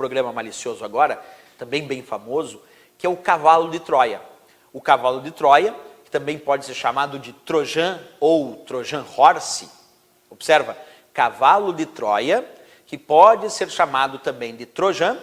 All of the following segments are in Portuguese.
programa malicioso agora, também bem famoso, que é o cavalo de Troia. O cavalo de Troia, que também pode ser chamado de Trojan ou Trojan Horse. Observa, cavalo de Troia, que pode ser chamado também de Trojan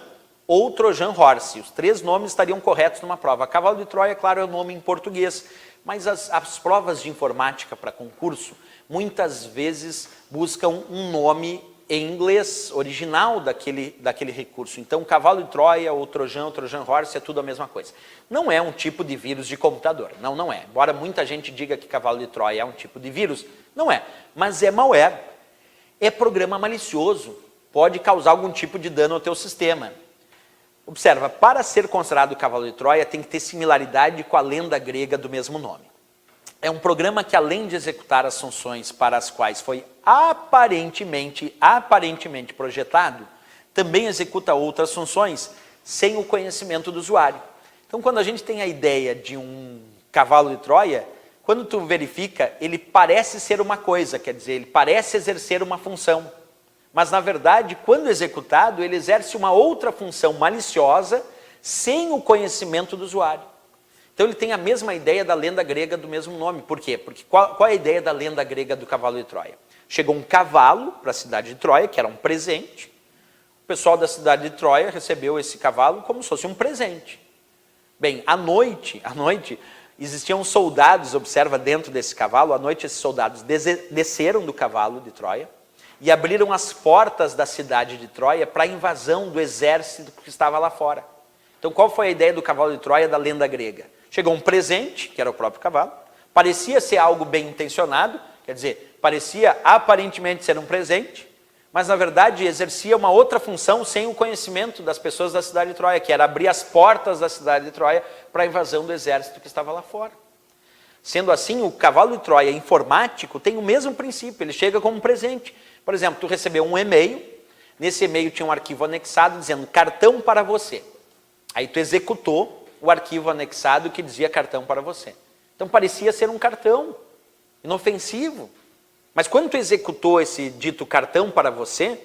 ou Trojan Horse. Os três nomes estariam corretos numa prova. Cavalo de Troia, claro, é o nome em português, mas as provas de informática para concurso muitas vezes buscam um nome em inglês original daquele recurso. Então, cavalo de Troia ou Trojan Horse é tudo a mesma coisa. Não é um tipo de vírus de computador, não é. Embora muita gente diga que cavalo de Troia é um tipo de vírus, não é. Mas é malware, é programa malicioso, pode causar algum tipo de dano ao teu sistema. Observa, para ser considerado cavalo de Troia, tem que ter similaridade com a lenda grega do mesmo nome. É um programa que, além de executar as funções para as quais foi aparentemente projetado, também executa outras funções sem o conhecimento do usuário. Então, quando a gente tem a ideia de um cavalo de Troia, quando tu verifica, ele parece ser uma coisa, quer dizer, ele parece exercer uma função. Mas, na verdade, quando executado, ele exerce uma outra função maliciosa sem o conhecimento do usuário. Então, ele tem a mesma ideia da lenda grega do mesmo nome. Por quê? Porque qual é a ideia da lenda grega do cavalo de Troia? Chegou um cavalo para a cidade de Troia, que era um presente. O pessoal da cidade de Troia recebeu esse cavalo como se fosse um presente. Bem, à noite, existiam soldados, observa, dentro desse cavalo. À noite, esses soldados desceram do cavalo de Troia e abriram as portas da cidade de Troia para a invasão do exército que estava lá fora. Então, qual foi a ideia do cavalo de Troia da lenda grega? Chegou um presente, que era o próprio cavalo, parecia ser algo bem intencionado, quer dizer, parecia aparentemente ser um presente, mas na verdade exercia uma outra função sem o conhecimento das pessoas da cidade de Troia, que era abrir as portas da cidade de Troia para a invasão do exército que estava lá fora. Sendo assim, o cavalo de Troia informático tem o mesmo princípio, ele chega como um presente. Por exemplo, tu recebeu um e-mail, nesse e-mail tinha um arquivo anexado dizendo cartão para você. Aí tu executou o arquivo anexado que dizia cartão para você. Então parecia ser um cartão, inofensivo. Mas quando tu executou esse dito cartão para você,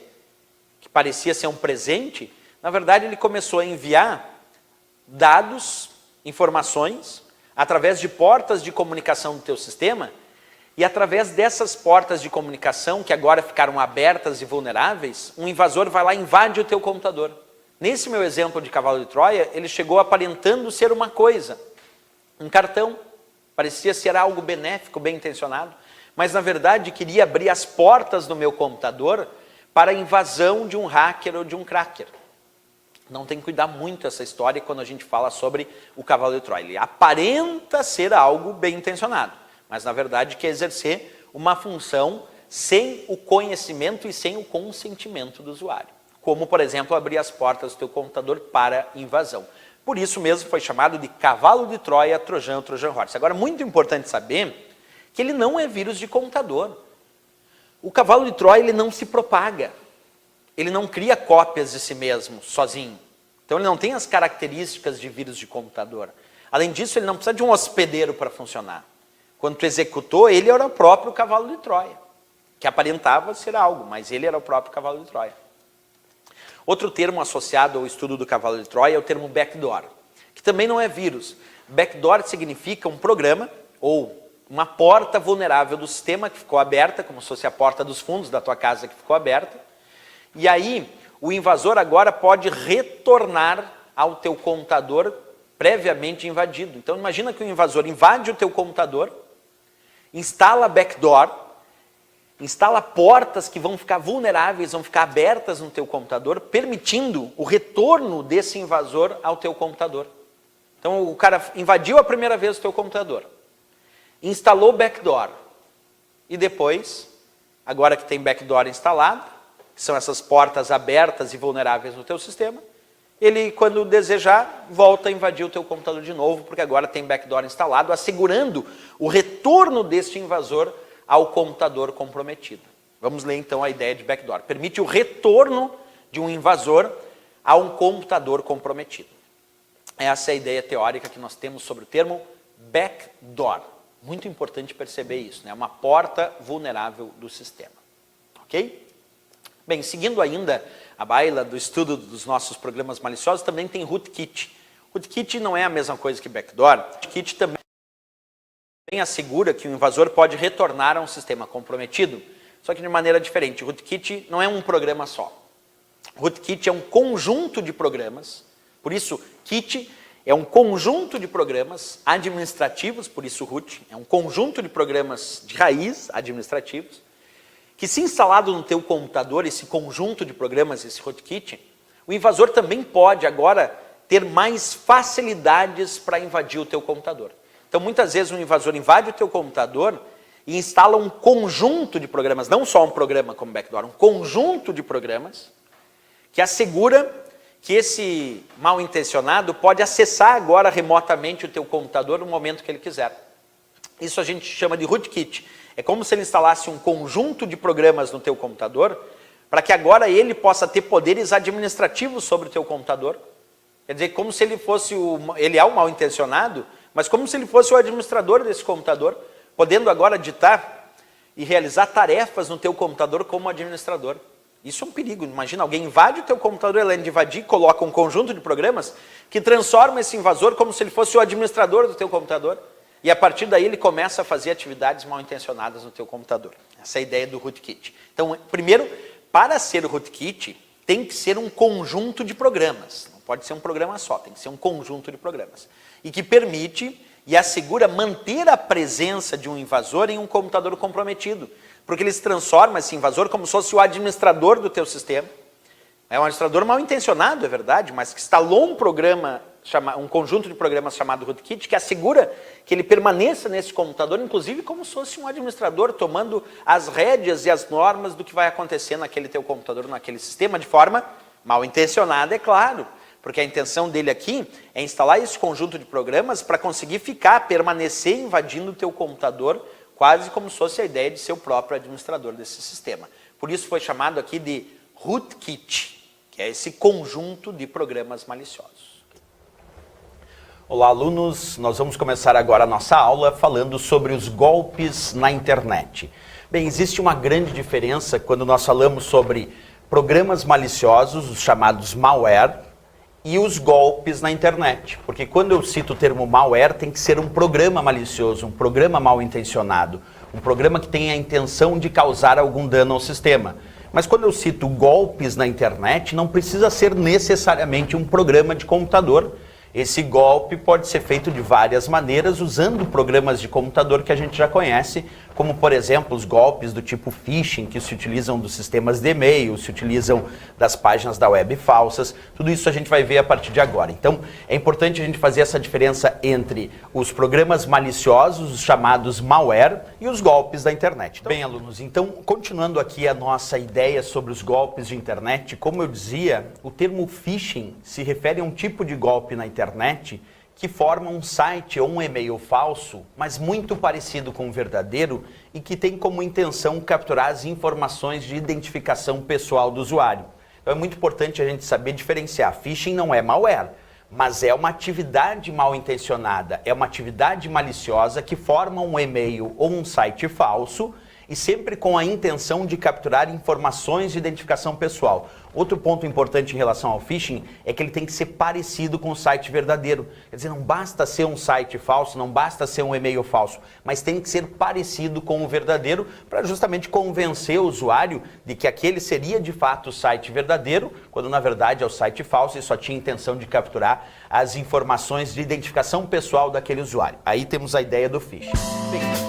que parecia ser um presente, na verdade ele começou a enviar dados, informações, através de portas de comunicação do teu sistema, e através dessas portas de comunicação, que agora ficaram abertas e vulneráveis, um invasor vai lá e invade o teu computador. Nesse meu exemplo de cavalo de Troia, ele chegou aparentando ser uma coisa, um cartão, parecia ser algo benéfico, bem intencionado, mas na verdade queria abrir as portas do meu computador para a invasão de um hacker ou de um cracker. Não tem que cuidar muito essa história quando a gente fala sobre o cavalo de Troia. Ele aparenta ser algo bem intencionado, mas na verdade quer exercer uma função sem o conhecimento e sem o consentimento do usuário. Como, por exemplo, abrir as portas do teu computador para invasão. Por isso mesmo foi chamado de cavalo de Troia, Trojan Horse. Agora, muito importante saber que ele não é vírus de computador. O cavalo de Troia ele não se propaga. Ele não cria cópias de si mesmo, sozinho. Então ele não tem as características de vírus de computador. Além disso, ele não precisa de um hospedeiro para funcionar. Quando tu executou, ele era o próprio cavalo de Troia, que aparentava ser algo, mas ele era o próprio cavalo de Troia. Outro termo associado ao estudo do cavalo de Troia é o termo backdoor, que também não é vírus. Backdoor significa um programa ou uma porta vulnerável do sistema que ficou aberta, como se fosse a porta dos fundos da tua casa que ficou aberta. E aí, o invasor agora pode retornar ao teu computador previamente invadido. Então, imagina que o invasor invade o teu computador, instala backdoor, instala portas que vão ficar vulneráveis, vão ficar abertas no teu computador, permitindo o retorno desse invasor ao teu computador. Então, o cara invadiu a primeira vez o teu computador, instalou backdoor, e depois, agora que tem backdoor instalado, que são essas portas abertas e vulneráveis no teu sistema, ele, quando desejar, volta a invadir o teu computador de novo, porque agora tem backdoor instalado, assegurando o retorno deste invasor ao computador comprometido. Vamos ler então a ideia de backdoor. Permite o retorno de um invasor a um computador comprometido. Essa é a ideia teórica que nós temos sobre o termo backdoor. Muito importante perceber isso, né? Uma porta vulnerável do sistema. Ok? Bem, seguindo ainda a baila do estudo dos nossos programas maliciosos, também tem rootkit. Rootkit não é a mesma coisa que backdoor. Rootkit também assegura que o invasor pode retornar a um sistema comprometido, só que de maneira diferente. Rootkit não é um programa só. Rootkit é um conjunto de programas, por isso kit é um conjunto de programas administrativos, por isso root, é um conjunto de programas de raiz administrativos, que se instalado no teu computador, esse conjunto de programas, esse rootkit, o invasor também pode agora ter mais facilidades para invadir o teu computador. Então muitas vezes um invasor invade o teu computador e instala um conjunto de programas, não só um programa como backdoor, um conjunto de programas que assegura que esse mal intencionado pode acessar agora remotamente o teu computador no momento que ele quiser. Isso a gente chama de rootkit. É como se ele instalasse um conjunto de programas no teu computador para que agora ele possa ter poderes administrativos sobre o teu computador. Quer dizer, como se ele fosse ele é o mal intencionado, mas como se ele fosse o administrador desse computador, podendo agora ditar e realizar tarefas no teu computador como administrador. Isso é um perigo. Imagina, alguém invade o teu computador, além de invadir, coloca um conjunto de programas que transforma esse invasor como se ele fosse o administrador do teu computador. E a partir daí ele começa a fazer atividades mal intencionadas no teu computador. Essa é a ideia do rootkit. Então, primeiro, para ser rootkit, tem que ser um conjunto de programas. Não pode ser um programa só, tem que ser um conjunto de programas. E que permite e assegura manter a presença de um invasor em um computador comprometido. Porque ele se transforma, esse invasor, como se fosse o administrador do teu sistema. É um administrador mal intencionado, é verdade, mas que instalou um programa, um conjunto de programas chamado rootkit, que assegura que ele permaneça nesse computador, inclusive como se fosse um administrador, tomando as rédeas e as normas do que vai acontecer naquele teu computador, naquele sistema, de forma mal intencionada, é claro. Porque a intenção dele aqui é instalar esse conjunto de programas para conseguir permanecer invadindo o teu computador, quase como se fosse a ideia de ser o próprio administrador desse sistema. Por isso foi chamado aqui de rootkit, que é esse conjunto de programas maliciosos. Olá, alunos! Nós vamos começar agora a nossa aula falando sobre os golpes na internet. Bem, existe uma grande diferença quando nós falamos sobre programas maliciosos, os chamados malware, e os golpes na internet. Porque quando eu cito o termo malware, tem que ser um programa malicioso, um programa mal intencionado, um programa que tem a intenção de causar algum dano ao sistema. Mas quando eu cito golpes na internet, não precisa ser necessariamente um programa de computador. Esse golpe pode ser feito de várias maneiras, usando programas de computador que a gente já conhece, como, por exemplo, os golpes do tipo phishing, que se utilizam dos sistemas de e-mail, se utilizam das páginas da web falsas. Tudo isso a gente vai ver a partir de agora. Então, é importante a gente fazer essa diferença entre os programas maliciosos, os chamados malware, e os golpes da internet. Bem, alunos, então, continuando aqui a nossa ideia sobre os golpes de internet, como eu dizia, o termo phishing se refere a um tipo de golpe na internet que forma um site ou um e-mail falso, mas muito parecido com o verdadeiro e que tem como intenção capturar as informações de identificação pessoal do usuário. Então é muito importante a gente saber diferenciar. Phishing não é malware, mas é uma atividade mal intencionada, é uma atividade maliciosa que forma um e-mail ou um site falso e sempre com a intenção de capturar informações de identificação pessoal. Outro ponto importante em relação ao phishing é que ele tem que ser parecido com o site verdadeiro. Quer dizer, não basta ser um site falso, não basta ser um e-mail falso, mas tem que ser parecido com o verdadeiro para justamente convencer o usuário de que aquele seria de fato o site verdadeiro, quando na verdade é o site falso e só tinha intenção de capturar as informações de identificação pessoal daquele usuário. Aí temos a ideia do phishing. Bem,